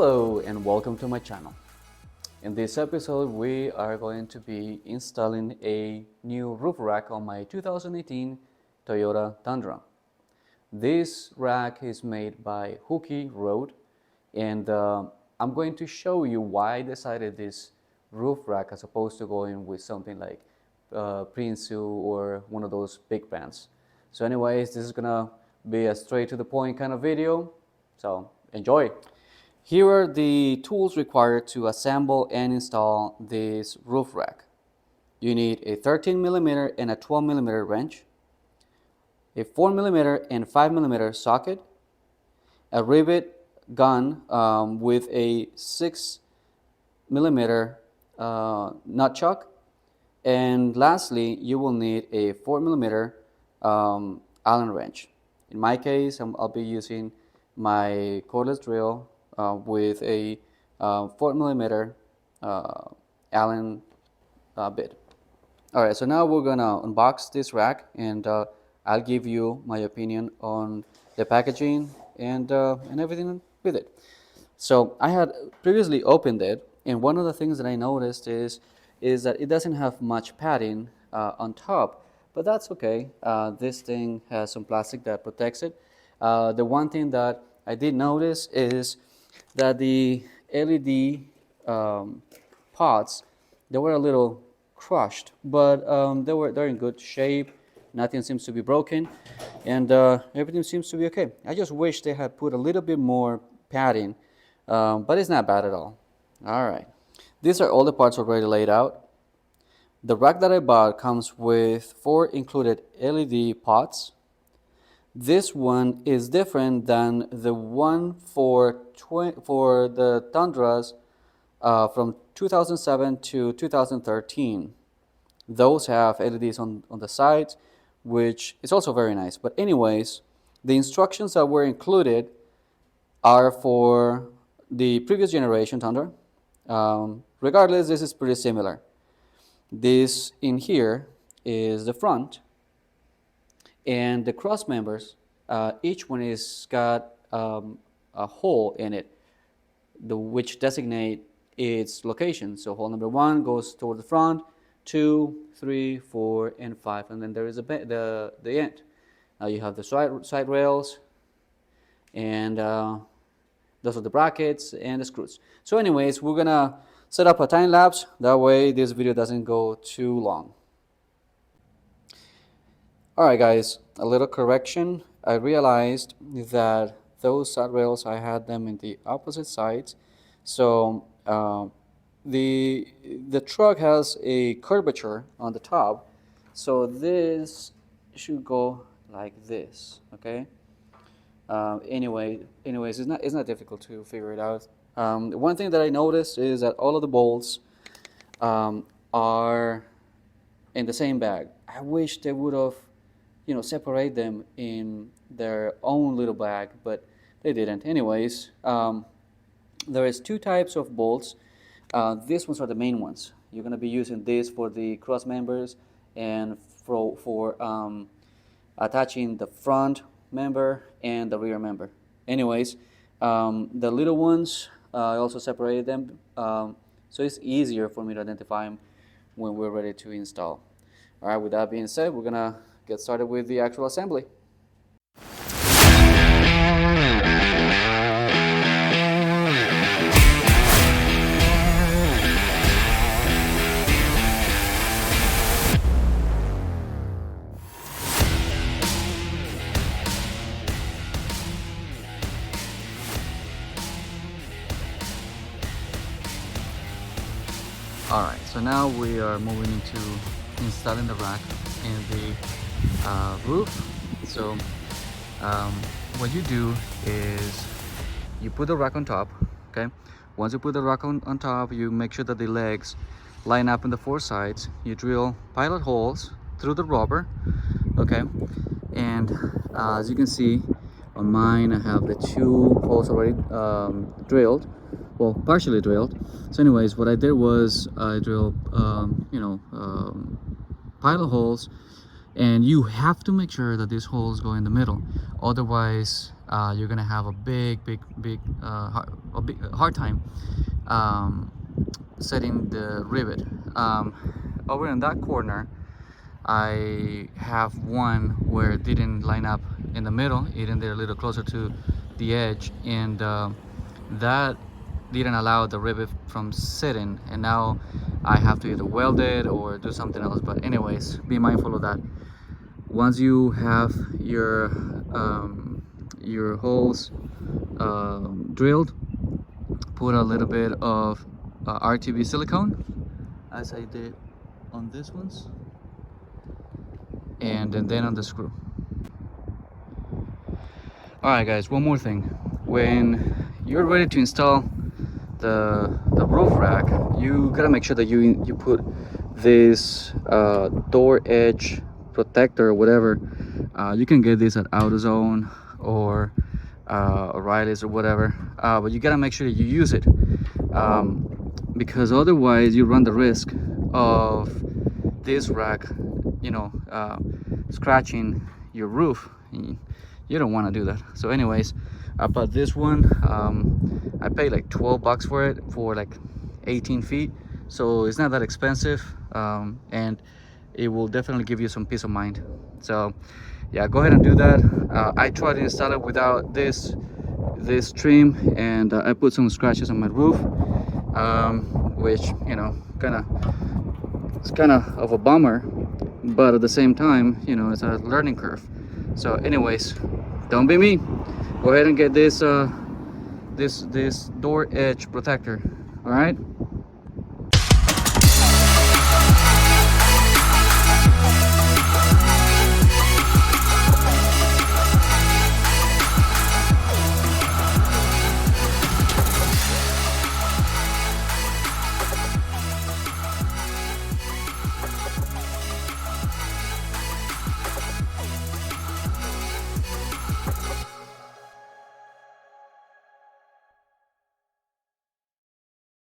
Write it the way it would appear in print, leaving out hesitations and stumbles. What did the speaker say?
Hello and welcome to my channel. In this episode we are going to be installing a new roof rack on my 2018 Toyota Tundra. This rack is made by Hooke Road, and I'm going to show you why I decided this roof rack as opposed to going with something like Prinsu or one of those big brands. So anyways, this is gonna be a straight to the point kind of video, so enjoy. Here are the tools required to assemble and install this roof rack. You need a 13mm and a 12mm wrench, a 4mm and 5mm socket, a rivet gun with a 6mm nut chuck, and lastly you will need a 4mm Allen wrench. In my case, I'll be using my cordless drill with a 4mm Allen bit. Alright, so now we're gonna unbox this rack, and I'll give you my opinion on the packaging and everything with it. So I had previously opened it, and one of the things that I noticed is that it doesn't have much padding on top, but that's okay. This thing has some plastic that protects it. The one thing that I did notice is that the LED pots, they were a little crushed, but they're in good shape. Nothing seems to be broken, and everything seems to be okay. I just wish they had put a little bit more padding, but it's not bad at all. All right, these are all the parts already laid out. The rack that I bought comes with 4 included LED pots. This one is different than the one for the Tundras from 2007 to 2013. Those have LEDs on the sides, which is also very nice. But anyways, the instructions that were included are for the previous generation Tundra. Regardless, this is pretty similar. This in here is the front, and the cross members, each one is got a hole in it, which designate its location. So hole number 1 goes toward the front, 2, 3, 4, and 5, and then there is the end. Now you have the side rails, and those are the brackets and the screws. So anyways, we're gonna set up a time lapse, that way this video doesn't go too long. Alright guys, a little correction. I realized that those side rails, I had them in the opposite sides. So the truck has a curvature on the top, so this should go like this, okay? Anyways, it's not difficult to figure it out. One thing that I noticed is that all of the bolts are in the same bag. I wish they would have, separate them in their own little bag, but they didn't. Anyways, there is 2 types of bolts. These ones are the main ones. You're going to be using this for the cross members and for attaching the front member and the rear member. Anyways, the little ones, I also separated them, so it's easier for me to identify them when we're ready to install. All right, with that being said, we're gonna get started with the actual assembly. Alright, so now we are moving into installing the rack in the roof. So what you do is you put the rack on top, okay? Once you put the rack on top, you make sure that the legs line up on the 4 sides. You drill pilot holes through the rubber, okay? And as you can see on mine, I have the 2 holes already drilled. Well, partially drilled. So anyways, what I did was I drilled pilot holes And you have to make sure that these holes go in the middle, otherwise you're gonna have a big hard time setting the rivet. Over in that corner I have one where it didn't line up in the middle, even there a little closer to the edge, and that didn't allow the rivet from sitting, and now I have to either weld it or do something else. But anyways, be mindful of that. Once you have your holes drilled, put a little bit of RTV silicone, as I did on these ones, and then on the screw. Alright guys, one more thing. When you're ready to install the roof rack, you gotta make sure that you put this door edge protector or whatever. You can get this at AutoZone or O'Reilly's or whatever, but you gotta make sure that you use it, because otherwise you run the risk of this rack, scratching your roof. You don't want to do that. So anyways, I bought this one. I paid like $12 for it for like 18 feet, so it's not that expensive, and it will definitely give you some peace of mind. So yeah, go ahead and do that. I tried to install it without this trim, and I put some scratches on my roof, which it's kind of a bummer, but at the same time, it's a learning curve. So anyways, don't be me. Go ahead and get this this door edge protector. All right.